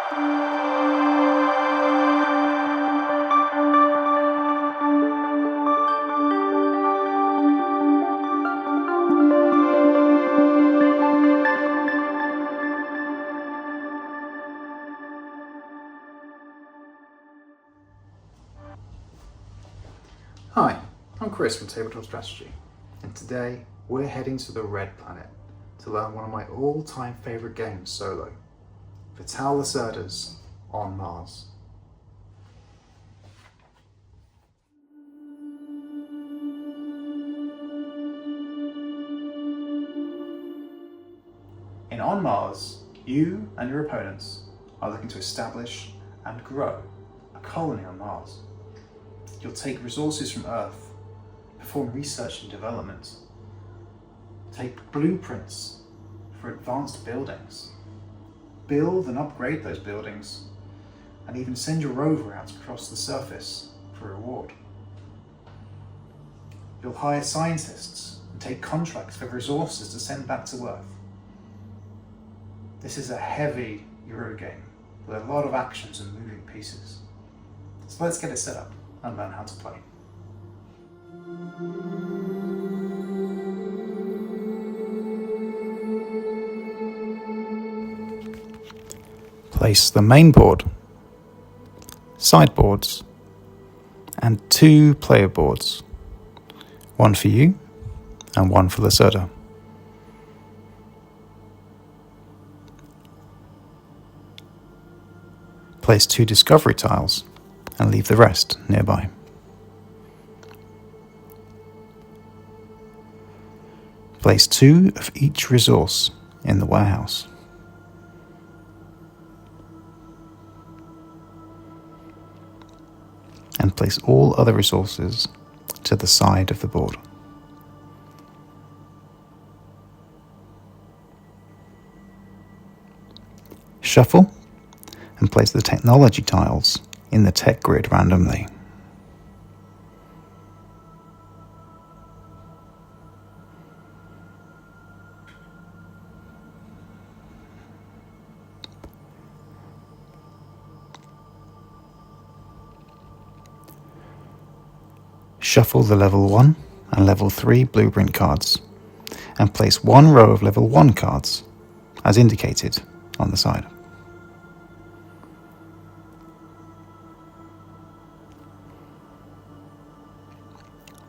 Hi, I'm Chris from Tabletop Strategy, and today we're heading to the Red Planet to learn one of my all-time favourite games solo, Lacerda's On Mars. In On Mars, you and your opponents are looking to establish and grow a colony on Mars. You'll take resources from Earth, perform research and development, take blueprints for advanced buildings, build and upgrade those buildings, and even send your rover out across the surface for a reward. You'll hire scientists and take contracts for resources to send back to Earth. This is a heavy Euro game with a lot of actions and moving pieces. So let's get it set up and learn how to play. Place the main board, sideboards, and 2 player boards, one for you and one for Lacerda. Place 2 discovery tiles and leave the rest nearby. Place 2 of each resource in the warehouse. And place all other resources to the side of the board. Shuffle and place the technology tiles in the tech grid randomly. Shuffle the level 1 and level 3 blueprint cards and place 1 row of level 1 cards as indicated on the side.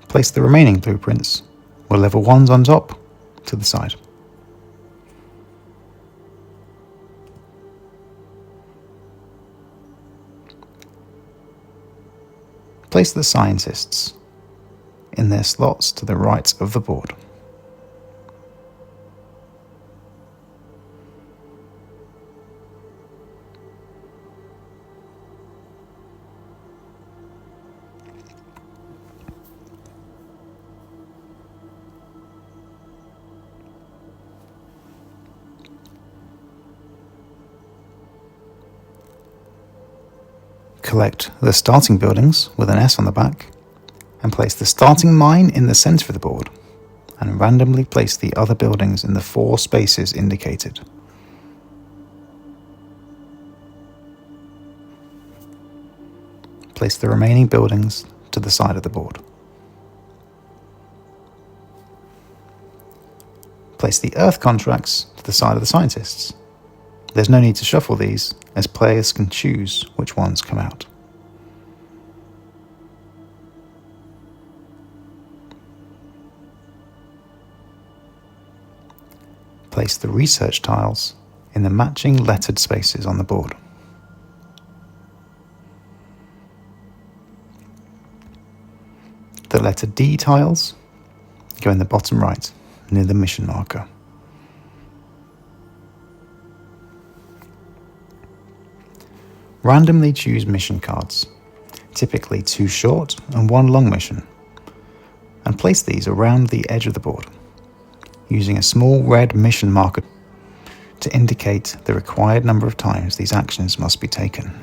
Place the remaining blueprints with level 1s on top to the side. Place the scientists in their slots to the right of the board. Collect the starting buildings with an S on the back and place the starting mine in the centre of the board and randomly place the other buildings in the 4 spaces indicated. Place the remaining buildings to the side of the board. Place the Earth contracts to the side of the scientists. There's no need to shuffle these, as players can choose which ones come out. Place the research tiles in the matching lettered spaces on the board. The letter D tiles go in the bottom right, near the mission marker. Randomly choose mission cards, typically 2 short and 1 long mission, and place these around the edge of the board, using a small red mission marker to indicate the required number of times these actions must be taken.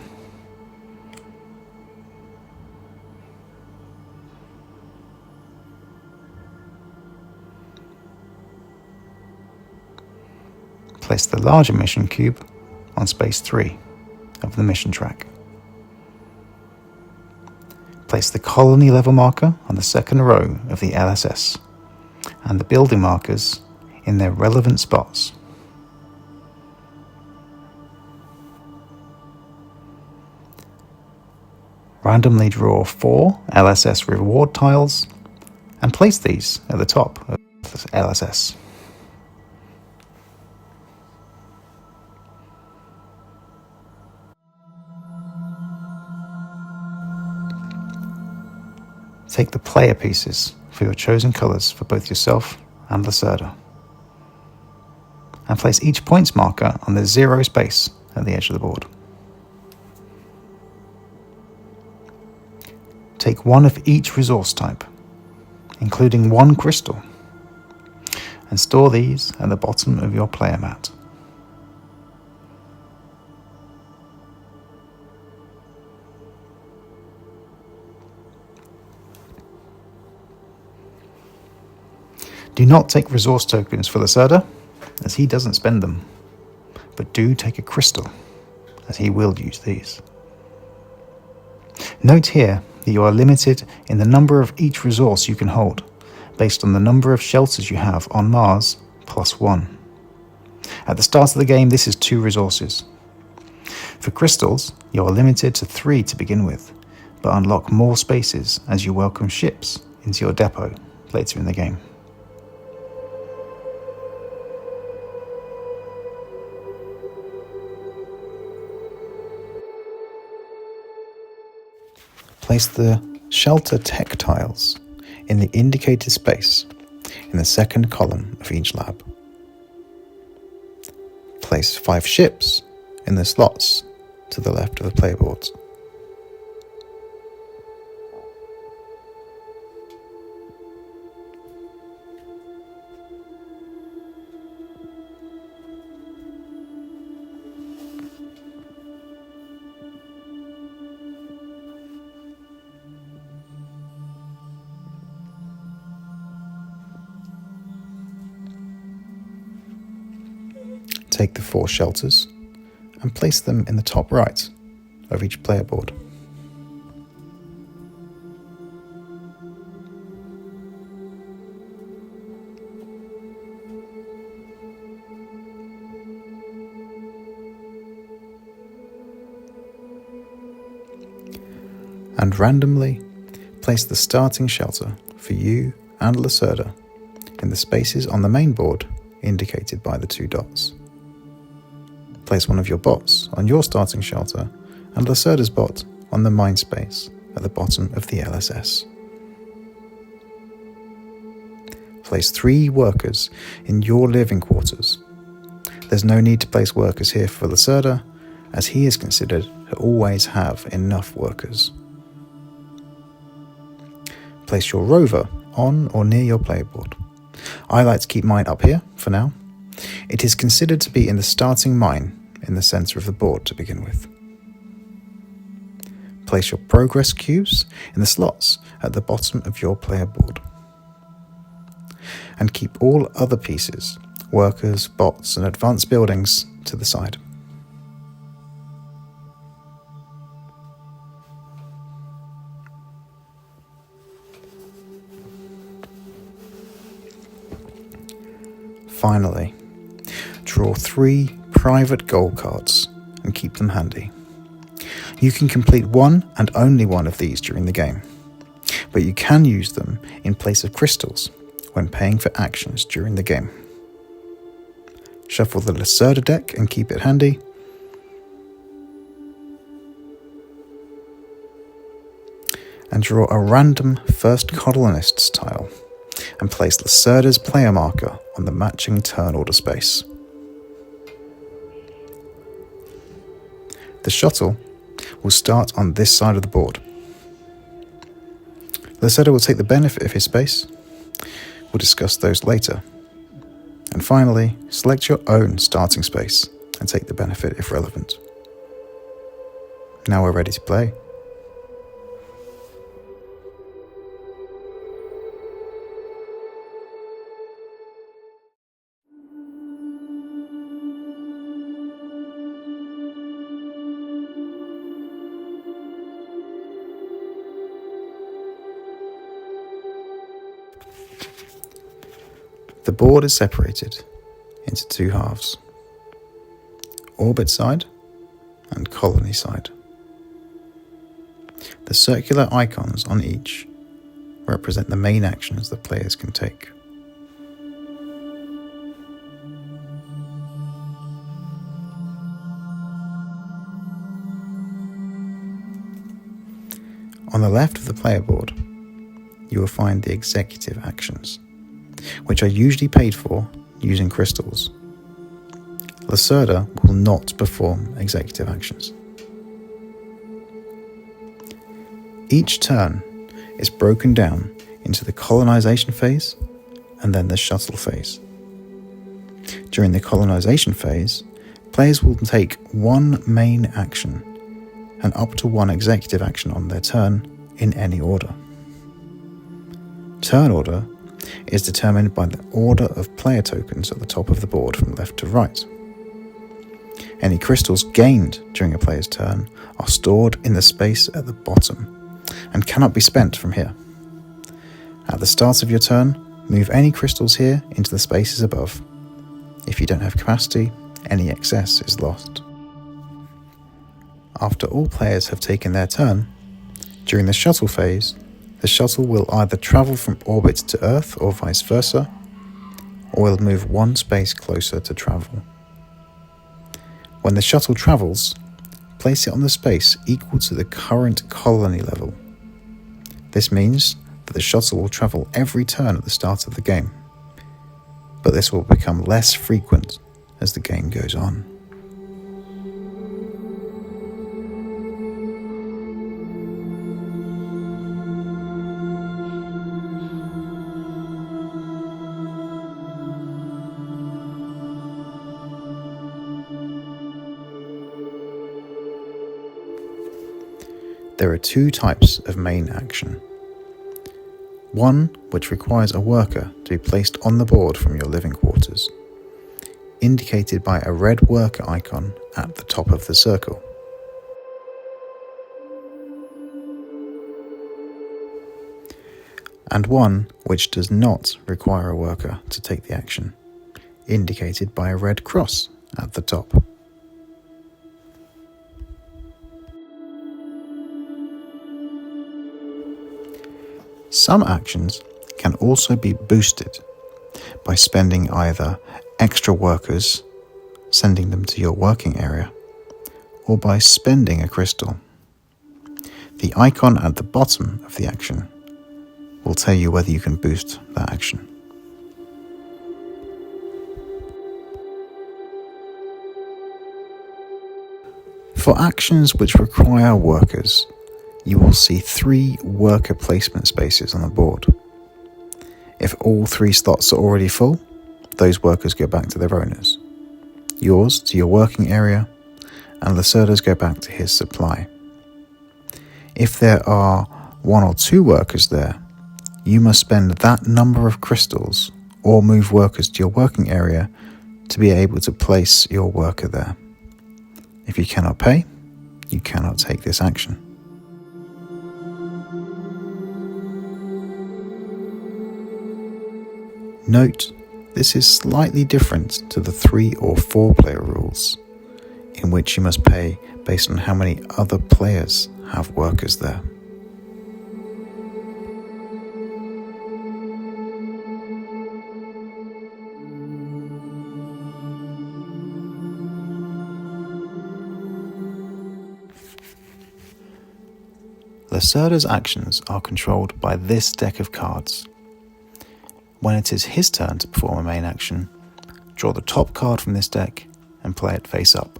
Place the larger mission cube on space 3 of the mission track. Place the colony level marker on the second row of the LSS and the building markers in their relevant spots. Randomly draw 4 LSS reward tiles and place these at the top of the LSS. Take the player pieces for your chosen colours for both yourself and Lacerda, and place each points marker on the 0 space at the edge of the board. Take 1 of each resource type, including 1 crystal, and store these at the bottom of your player mat. Do not take resource tokens for Lacerda, as he doesn't spend them, but do take a crystal, as he will use these. Note here that you are limited in the number of each resource you can hold, based on the number of shelters you have on Mars, plus 1. At the start of the game, this is 2 resources. For crystals, you are limited to 3 to begin with, but unlock more spaces as you welcome ships into your depot later in the game. Place the shelter tech tiles in the indicated space in the second column of each lab. Place 5 ships in the slots to the left of the playboards. Take the 4 shelters and place them in the top right of each player board. And randomly place the starting shelter for you and Lacerda in the spaces on the main board indicated by the 2 dots. Place 1 of your bots on your starting shelter and Lacerda's bot on the mine space at the bottom of the LSS. Place 3 workers in your living quarters. There's no need to place workers here for Lacerda, as he is considered to always have enough workers. Place your rover on or near your playboard. I like to keep mine up here for now. It is considered to be in the starting mine in the centre of the board to begin with. Place your progress cubes in the slots at the bottom of your player board. And keep all other pieces, workers, bots and advanced buildings to the side. Finally, draw 3 private goal cards and keep them handy. You can complete 1 and only 1 of these during the game, but you can use them in place of crystals when paying for actions during the game. Shuffle the Lacerda deck and keep it handy. And draw a random First Colonists tile and place Lacerda's player marker on the matching turn order space. The shuttle will start on this side of the board. Lacerda will take the benefit of his space. We'll discuss those later. And finally, select your own starting space and take the benefit if relevant. Now we're ready to play. The board is separated into two halves: orbit side and colony side. The circular icons on each represent the main actions the players can take. On the left of the player board, you will find the executive actions, which are usually paid for using crystals. Lacerda will not perform executive actions. Each turn is broken down into the colonization phase and then the shuttle phase. During the colonization phase, players will take one main action and up to one executive action on their turn in any order. Turn order is determined by the order of player tokens at the top of the board from left to right. Any crystals gained during a player's turn are stored in the space at the bottom and cannot be spent from here. At the start of your turn, move any crystals here into the spaces above. If you don't have capacity, any excess is lost. After all players have taken their turn, during the shuttle phase, the shuttle will either travel from orbit to Earth or vice versa, or will move one space closer to travel. When the shuttle travels, place it on the space equal to the current colony level. This means that the shuttle will travel every turn at the start of the game, but this will become less frequent as the game goes on. There are two types of main action. One which requires a worker to be placed on the board from your living quarters, indicated by a red worker icon at the top of the circle. And one which does not require a worker to take the action, indicated by a red cross at the top. Some actions can also be boosted by spending either extra workers, sending them to your working area, or by spending a crystal. The icon at the bottom of the action will tell you whether you can boost that action. For actions which require workers, you will see 3 worker placement spaces on the board. If all 3 slots are already full, those workers go back to their owners. Yours to your working area, and Lacerda's go back to his supply. If there are 1 or 2 workers there, you must spend that number of crystals or move workers to your working area to be able to place your worker there. If you cannot pay, you cannot take this action. Note, this is slightly different to the 3 or 4 player rules, in which you must pay based on how many other players have workers there. Lacerda's actions are controlled by this deck of cards. When it is his turn to perform a main action, draw the top card from this deck and play it face up.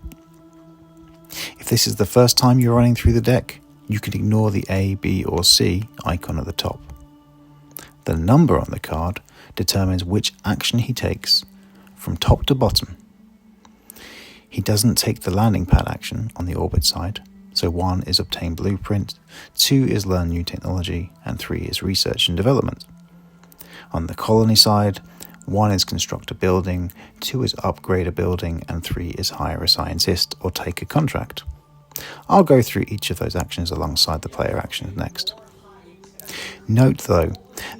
If this is the first time you're running through the deck, you can ignore the A, B or C icon at the top. The number on the card determines which action he takes from top to bottom. He doesn't take the landing pad action on the orbit side, so 1 is obtain blueprint, 2 is learn new technology, and 3 is research and development. On the colony side, 1 is construct a building, 2 is upgrade a building, and 3 is hire a scientist or take a contract. I'll go through each of those actions alongside the player actions next. Note though,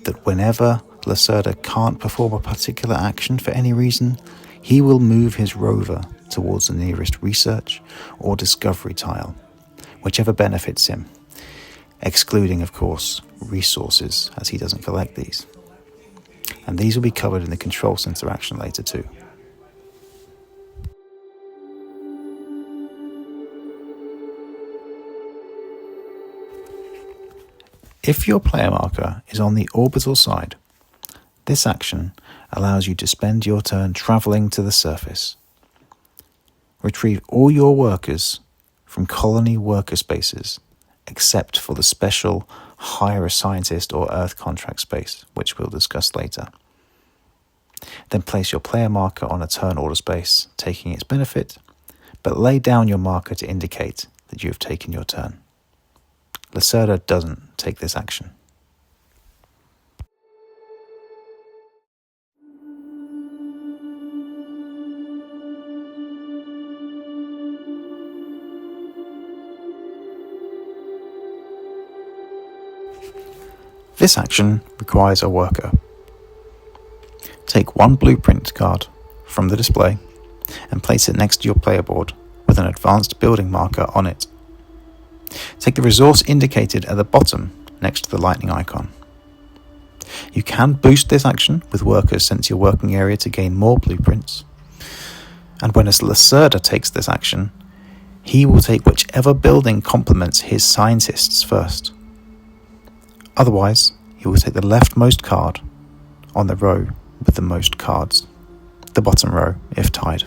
that whenever Lacerda can't perform a particular action for any reason, he will move his rover towards the nearest research or discovery tile, whichever benefits him, excluding, of course, resources, as he doesn't collect these. And these will be covered in the control center action later too. If your player marker is on the orbital side, this action allows you to spend your turn travelling to the surface. Retrieve all your workers from colony worker spaces, except for the special hire a scientist or Earth contract space, which we'll discuss later. Then place your player marker on a turn order space, taking its benefit, but lay down your marker to indicate that you have taken your turn. Lacerda doesn't take this action. This action requires a worker. Take one blueprint card from the display and place it next to your player board with an advanced building marker on it. Take the resource indicated at the bottom next to the lightning icon. You can boost this action with workers sent to your working area to gain more blueprints. And when a Lacerda takes this action, he will take whichever building complements his scientists first. Otherwise, he will take the leftmost card on the row with the most cards, the bottom row if tied.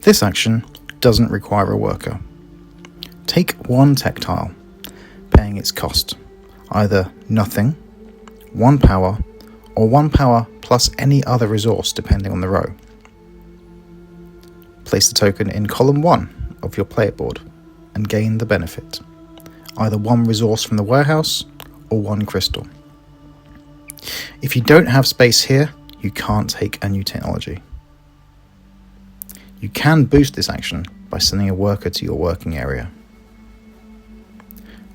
This action doesn't require a worker. Take one tech tile, paying its cost, either nothing, 1 power, or 1 power plus any other resource depending on the row. Place the token in column 1 of your player board and gain the benefit, either 1 resource from the warehouse or 1 crystal. If you don't have space here, you can't take a new technology. You can boost this action by sending a worker to your working area.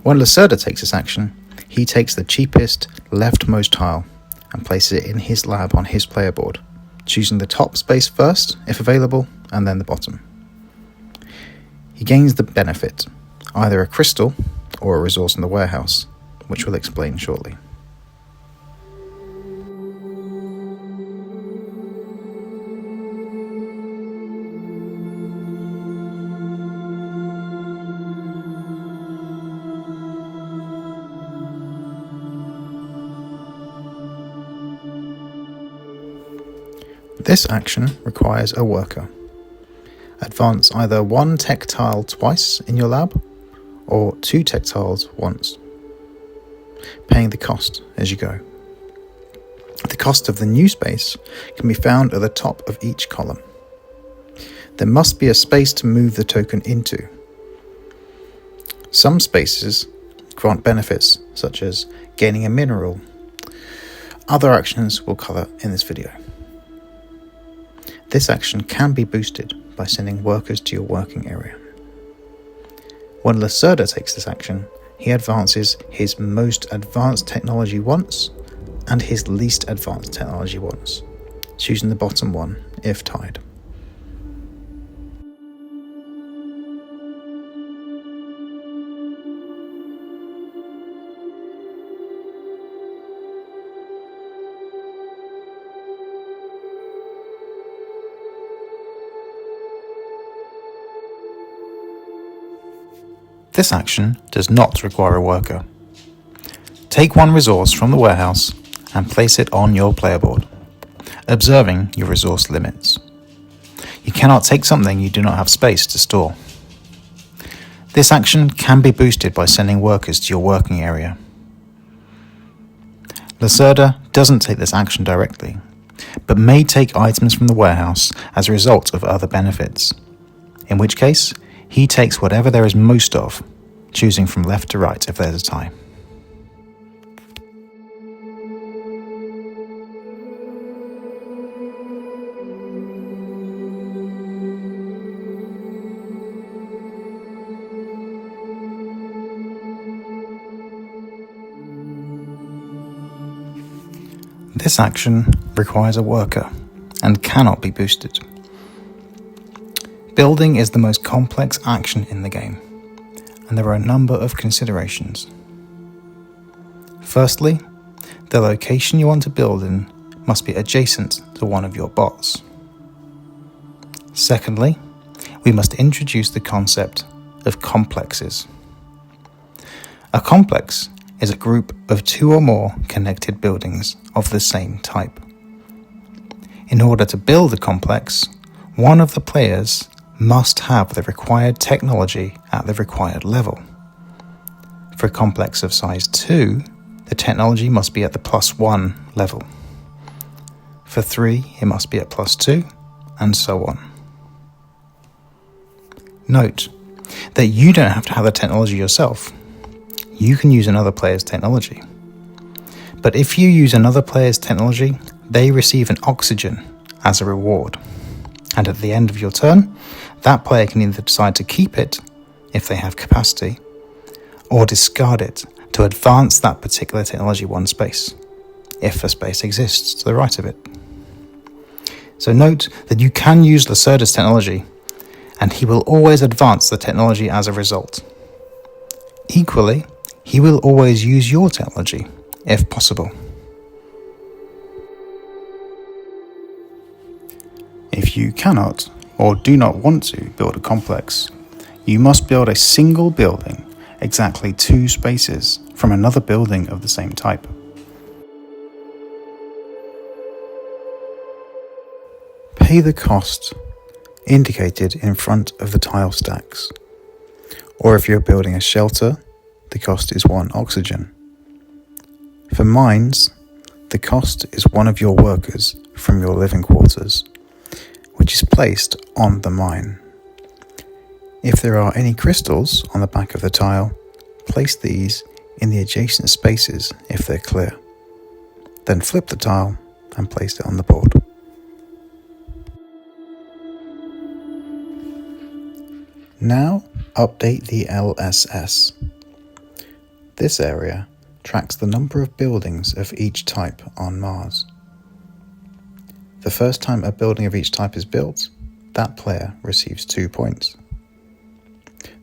When Lacerda takes this action, he takes the cheapest leftmost tile and places it in his lab on his player board, choosing the top space first, if available, and then the bottom. He gains the benefit, either a crystal or a resource in the warehouse, which we'll explain shortly. This action requires a worker. Advance either 1 tech tile twice in your lab, or 2 tech tiles once, paying the cost as you go. The cost of the new space can be found at the top of each column. There must be a space to move the token into. Some spaces grant benefits, such as gaining a mineral. Other actions we'll cover in this video. This action can be boosted by sending workers to your working area. When Lacerda takes this action, he advances his most advanced technology once and his least advanced technology once, choosing the bottom one if tied. This action does not require a worker. Take 1 resource from the warehouse and place it on your player board, observing your resource limits. You cannot take something you do not have space to store. This action can be boosted by sending workers to your working area. Lacerda doesn't take this action directly, but may take items from the warehouse as a result of other benefits, in which case he takes whatever there is most of, choosing from left to right if there's a tie. This action requires a worker and cannot be boosted. Building is the most complex action in the game, and there are a number of considerations. Firstly, the location you want to build in must be adjacent to one of your bots. Secondly, we must introduce the concept of complexes. A complex is a group of two or more connected buildings of the same type. In order to build a complex, one of the players must have the required technology at the required level. For a complex of size 2, the technology must be at the +1 level. For 3, it must be at +2, and so on. Note that you don't have to have the technology yourself. You can use another player's technology. But if you use another player's technology, they receive an oxygen as a reward. And at the end of your turn, that player can either decide to keep it, if they have capacity, or discard it to advance that particular technology one space, if a space exists to the right of it. So note that you can use Lacerda's technology, and he will always advance the technology as a result. Equally, he will always use your technology, if possible. If you cannot or do not want to build a complex, you must build a single building exactly 2 spaces from another building of the same type. Pay the cost indicated in front of the tile stacks, or if you're building a shelter, the cost is 1 oxygen. For mines, the cost is one of your workers from your living quarters, which is placed on the mine. If there are any crystals on the back of the tile, place these in the adjacent spaces if they're clear. Then flip the tile and place it on the board. Now update the LSS. This area tracks the number of buildings of each type on Mars. The first time a building of each type is built, that player receives 2 points.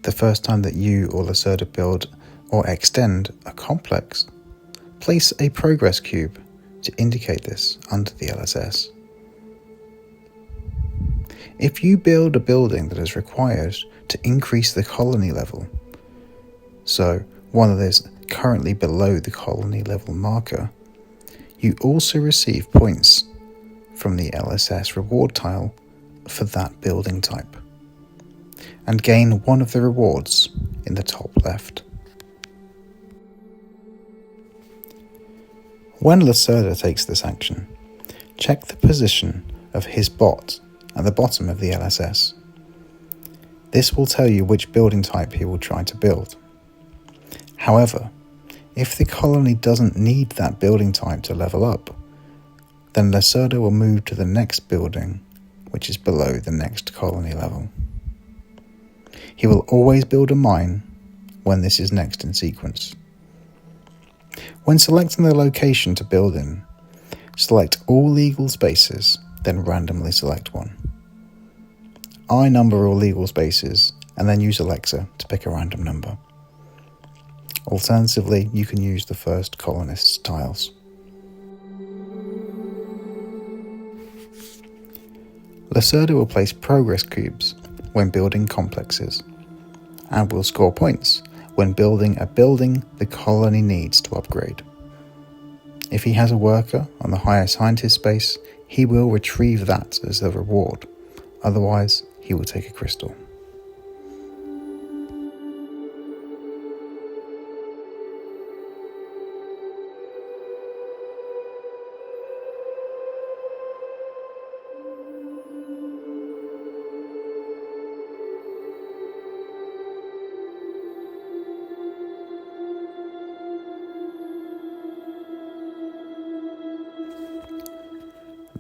The first time that you or Lacerda build or extend a complex, place a progress cube to indicate this under the LSS. If you build a building that is required to increase the colony level, so one that is currently below the colony level marker, you also receive points from the LSS reward tile for that building type, and gain one of the rewards in the top left. When Lacerda takes this action, check the position of his bot at the bottom of the LSS. This will tell you which building type he will try to build. However, if the colony doesn't need that building type to level up, then Lacerda will move to the next building, which is below the next colony level. He will always build a mine when this is next in sequence. When selecting the location to build in, select all legal spaces, then randomly select one. I number all legal spaces and then use Alexa to pick a random number. Alternatively, you can use the first colonist's tiles. Lacerda will place progress cubes when building complexes, and will score points when building a building the colony needs to upgrade. If he has a worker on the higher scientist space, he will retrieve that as the reward, otherwise he will take a crystal.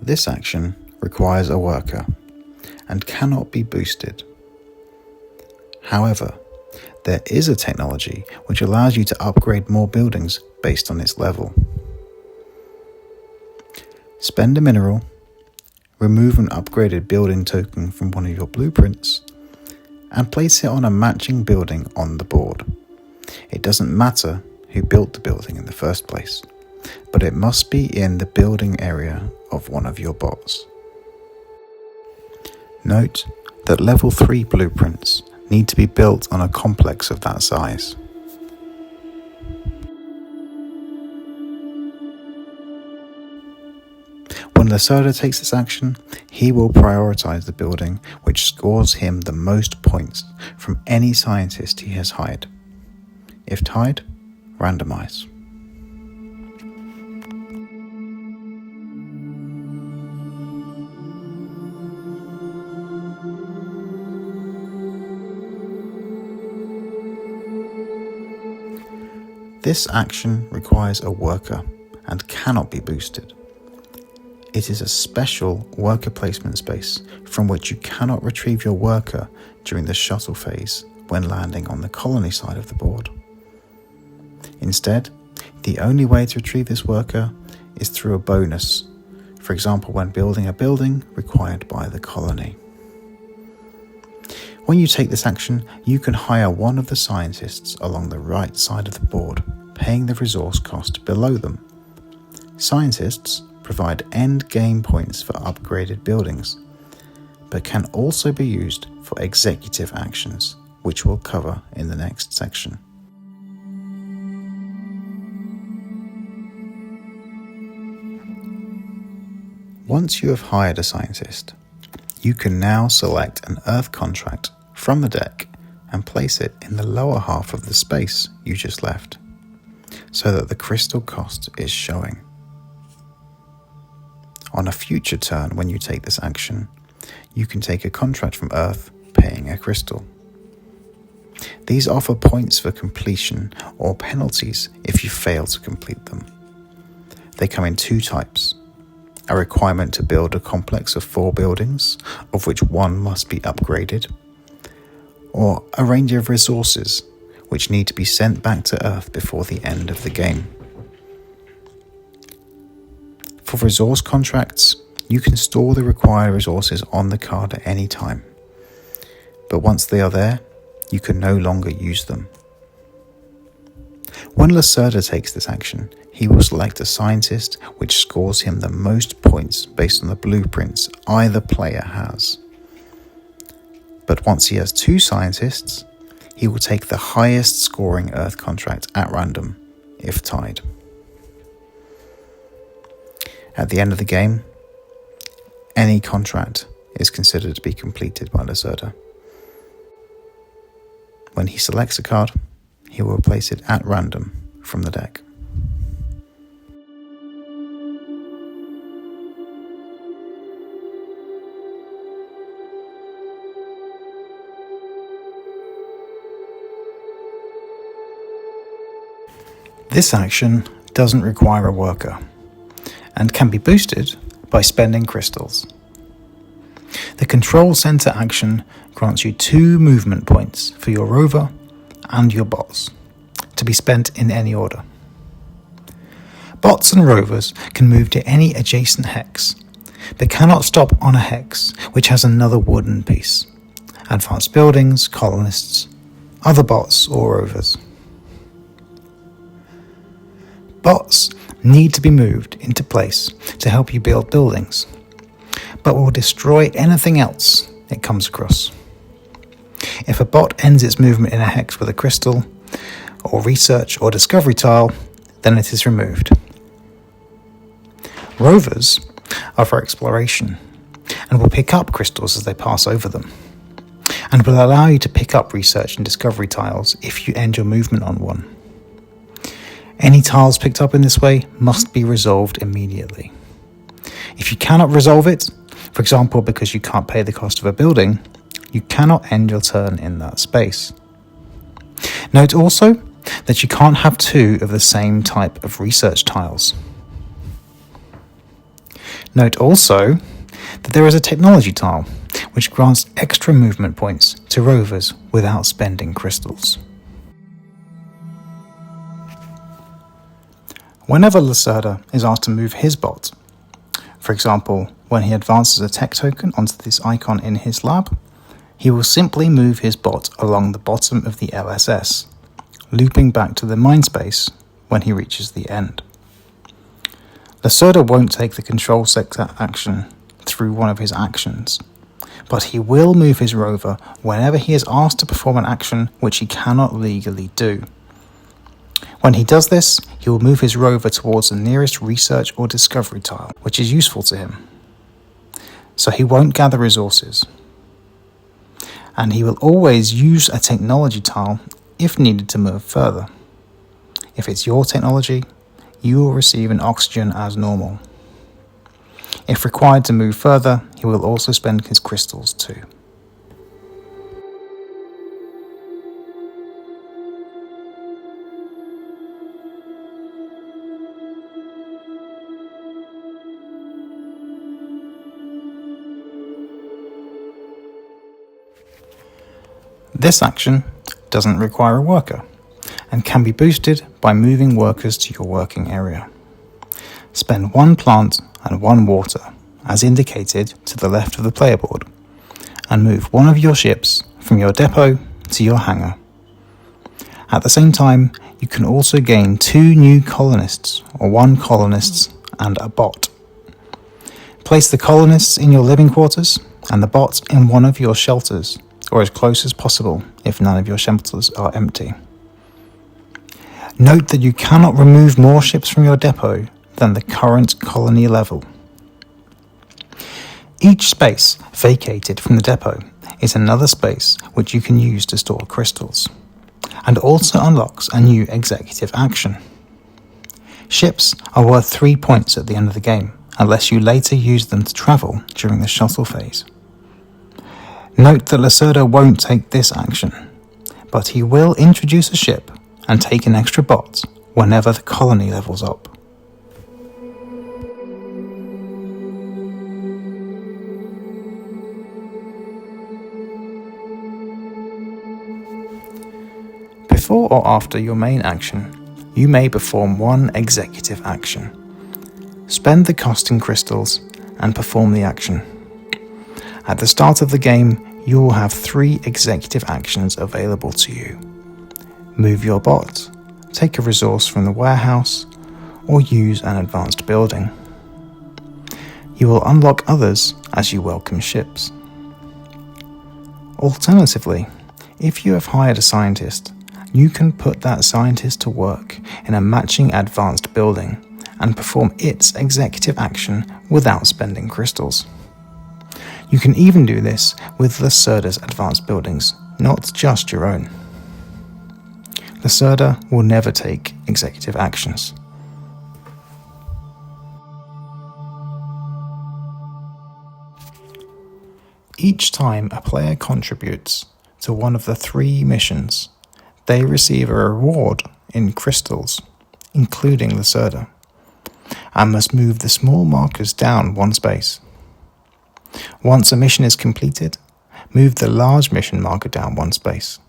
This action requires a worker and cannot be boosted. However, there is a technology which allows you to upgrade more buildings based on its level. spend a mineral, remove an upgraded building token from one of your blueprints, and place it on a matching building on the board. It doesn't matter who built the building in the first place, but it must be in the building area of one of your bots. Note that level 3 blueprints need to be built on a complex of that size. When Lacerda takes this action, he will prioritize the building which scores him the most points from any scientist he has hired. If tied, randomize. This action requires a worker and cannot be boosted. It is a special worker placement space from which you cannot retrieve your worker during the shuttle phase when landing on the colony side of the board. Instead, the only way to retrieve this worker is through a bonus, for example when building a building required by the colony. When you take this action, you can hire one of the scientists along the right side of the board, paying the resource cost below them. Scientists provide end game points for upgraded buildings, but can also be used for executive actions, which we'll cover in the next section. Once you have hired a scientist, you can now select an Earth contract from the deck and place it in the lower half of the space you just left, so that the crystal cost is showing. On a future turn when you take this action, you can take a contract from Earth paying a crystal. These offer points for completion or penalties if you fail to complete them. They come in 2 types: a requirement to build a complex of 4 buildings, of which 1 must be upgraded, or a range of resources which need to be sent back to Earth before the end of the game. For resource contracts, you can store the required resources on the card at any time, but once they are there, you can no longer use them. When Lacerda takes this action, he will select a scientist which scores him the most points based on the blueprints either player has. But once he has 2 scientists, he will take the highest scoring Earth contract at random, if tied. At the end of the game, any contract is considered to be completed by Lacerda. When he selects a card, he will place it at random from the deck. This action doesn't require a worker and can be boosted by spending crystals. The control center action grants you 2 movement points for your rover and your bots, to be spent in any order. Bots and rovers can move to any adjacent hex, but cannot stop on a hex which has another wooden piece. Advanced buildings, colonists, other bots or rovers. Bots need to be moved into place to help you build buildings, but will destroy anything else it comes across. If a bot ends its movement in a hex with a crystal, or research or discovery tile, then it is removed. Rovers are for exploration and will pick up crystals as they pass over them, and will allow you to pick up research and discovery tiles if you end your movement on one. Any tiles picked up in this way must be resolved immediately. If you cannot resolve it, for example because you can't pay the cost of a building, you cannot end your turn in that space. Note also that you can't have 2 of the same type of research tiles. Note also that there is a technology tile which grants extra movement points to rovers without spending crystals. Whenever Lacerda is asked to move his bot, For example, when he advances a tech token onto this icon in his lab, he will simply move his bot along the bottom of the LSS, looping back to the mindspace when he reaches the end. Lacerda won't take the control sector action through one of his actions, but he will move his rover whenever he is asked to perform an action which he cannot legally do. When he does this, he will move his rover towards the nearest research or discovery tile, which is useful to him. So he won't gather resources. And he will always use a technology tile if needed to move further. If it's your technology, you will receive an oxygen as normal. If required to move further, he will also spend his crystals too. This action doesn't require a worker and can be boosted by moving workers to your working area. Spend 1 plant and 1 water, as indicated to the left of the player board, and move one of your ships from your depot to your hangar. At the same time, you can also gain 2 new colonists, or 1 colonist and a bot. Place the colonists in your living quarters and the bot in one of your shelters, or as close as possible if none of your shelters are empty. Note that you cannot remove more ships from your depot than the current colony level. Each space vacated from the depot is another space which you can use to store crystals, and also unlocks a new executive action. Ships are worth 3 points at the end of the game, unless you later use them to travel during the shuttle phase. Note that Lacerda won't take this action, but he will introduce a ship and take an extra bot whenever the colony levels up. Before or after your main action, you may perform 1 executive action. Spend the cost in crystals and perform the action. At the start of the game, you will have 3 executive actions available to you. Move your bot, take a resource from the warehouse, or use an advanced building. You will unlock others as you welcome ships. Alternatively, if you have hired a scientist, you can put that scientist to work in a matching advanced building and perform its executive action without spending crystals. You can even do this with Lacerda's advanced buildings, not just your own. Lacerda will never take executive actions. Each time a player contributes to one of the 3 missions, they receive a reward in crystals, including Lacerda, and must move the small markers down 1 space. Once a mission is completed, move the large mission marker down 1 space.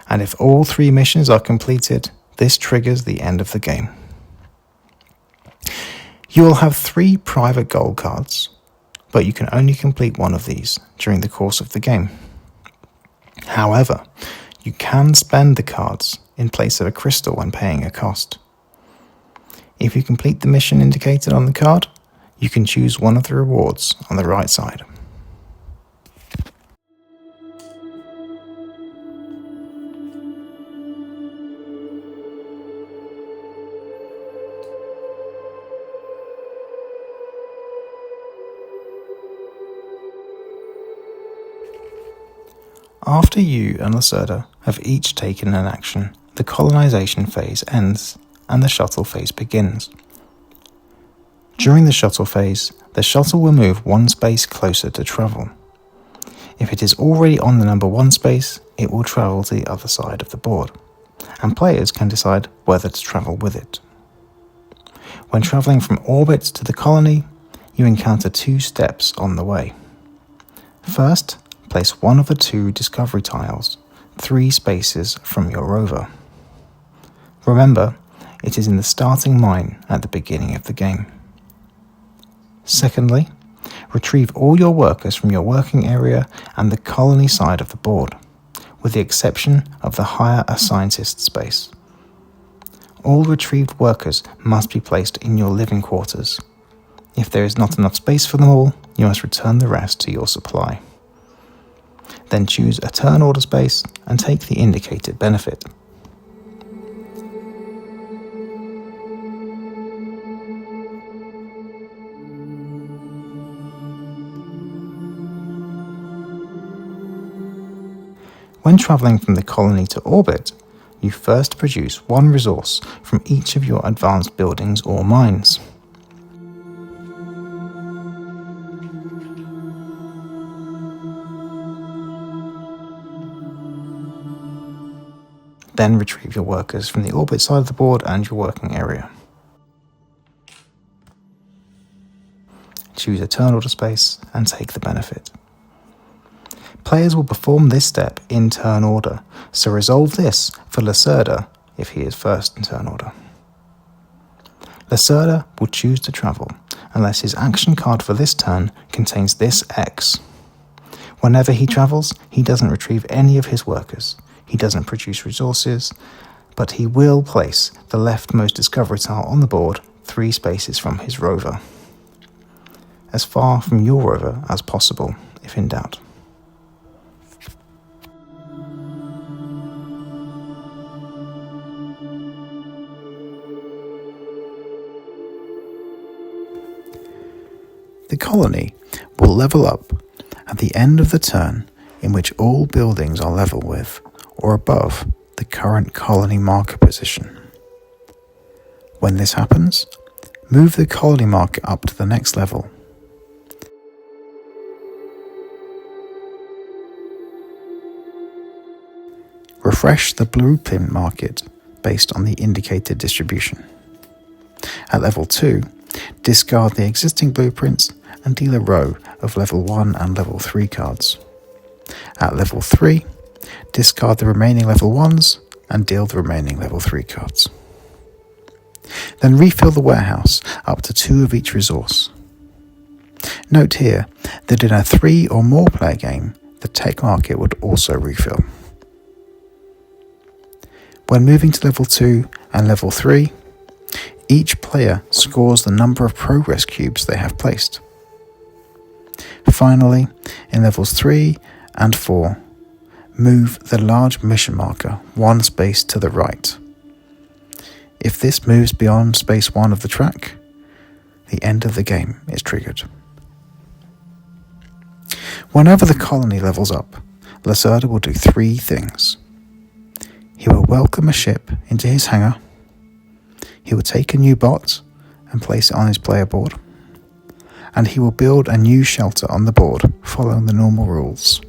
And if all 3 missions are completed, this triggers the end of the game. You will have 3 private gold cards, but you can only complete 1 of these during the course of the game. However, you can spend the cards in place of a crystal when paying a cost. If you complete the mission indicated on the card, you can choose one of the rewards on the right side. After you and Lacerda have each taken an action, the colonization phase ends and the shuttle phase begins. During the shuttle phase, the shuttle will move 1 space closer to travel. If it is already on the number 1 space, it will travel to the other side of the board, and players can decide whether to travel with it. When travelling from orbit to the colony, you encounter 2 steps on the way. First, place one of the 2 discovery tiles 3 spaces from your rover. Remember, it is in the starting mine at the beginning of the game. Secondly, retrieve all your workers from your working area and the colony side of the board, with the exception of the higher a scientist space. All retrieved workers must be placed in your living quarters. If there is not enough space for them all, you must return the rest to your supply. Then choose a turn order space and take the indicated benefit. When travelling from the colony to orbit, you first produce one resource from each of your advanced buildings or mines. Then retrieve your workers from the orbit side of the board and your working area. Choose a turn order space and take the benefit. Players will perform this step in turn order, so resolve this for Lacerda if he is first in turn order. Lacerda will choose to travel unless his action card for this turn contains this X. Whenever he travels, he doesn't retrieve any of his workers. He doesn't produce resources, but he will place the leftmost discovery tile on the board 3 spaces from his rover. As far from your rover as possible, if in doubt. The colony will level up at the end of the turn in which all buildings are level with or above the current colony marker position. When this happens, move the colony marker up to the next level. Refresh the blueprint market based on the indicated distribution. At level 2, discard the existing blueprints and deal a row of level 1 and level 3 cards. At level 3, discard the remaining level 1s and deal the remaining level 3 cards. Then refill the warehouse up to 2 of each resource. Note here that in a 3 or more player game, the tech market would also refill. When moving to level 2 and level 3, each player scores the number of progress cubes they have placed. Finally, in levels 3 and 4, move the large mission marker 1 space to the right. If this moves beyond space 1 of the track, the end of the game is triggered. Whenever the colony levels up, Lacerda will do 3 things. He will welcome a ship into his hangar. He will take a new bot and place it on his player board. And he will build a new shelter on the board following the normal rules.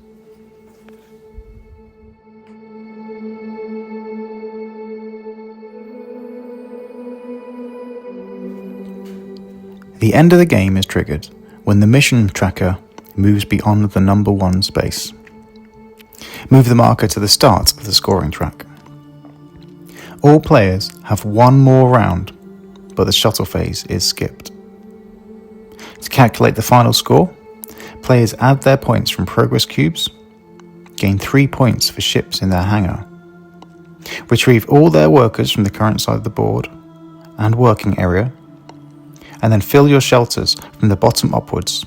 The end of the game is triggered when the mission tracker moves beyond the number 1 space. Move the marker to the start of the scoring track. All players have 1 more round, but the shuttle phase is skipped. To calculate the final score, players add their points from progress cubes, gain 3 points for ships in their hangar, retrieve all their workers from the current side of the board and working area, and then fill your shelters from the bottom upwards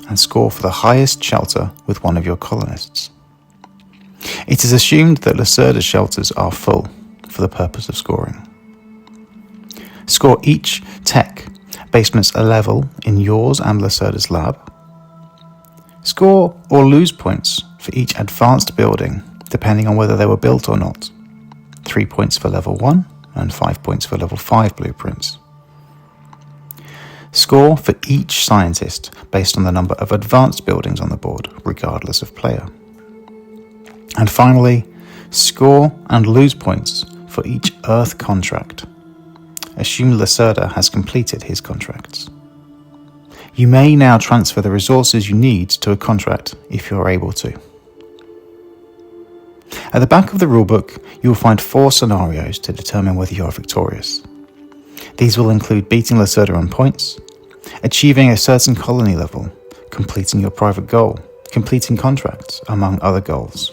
and score for the highest shelter with one of your colonists. It is assumed that Lacerda's shelters are full for the purpose of scoring. Score each tech based on its level in yours and Lacerda's lab. Score or lose points for each advanced building, depending on whether they were built or not. 3 points for level 1 and 5 points for level 5 blueprints. Score for each scientist based on the number of advanced buildings on the board, regardless of player. And finally, score and lose points for each Earth contract. Assume Lacerda has completed his contracts. You may now transfer the resources you need to a contract if you are able to. At the back of the rulebook, you will find 4 scenarios to determine whether you are victorious. These will include beating Lacerda on points, achieving a certain colony level, completing your private goal, completing contracts, among other goals.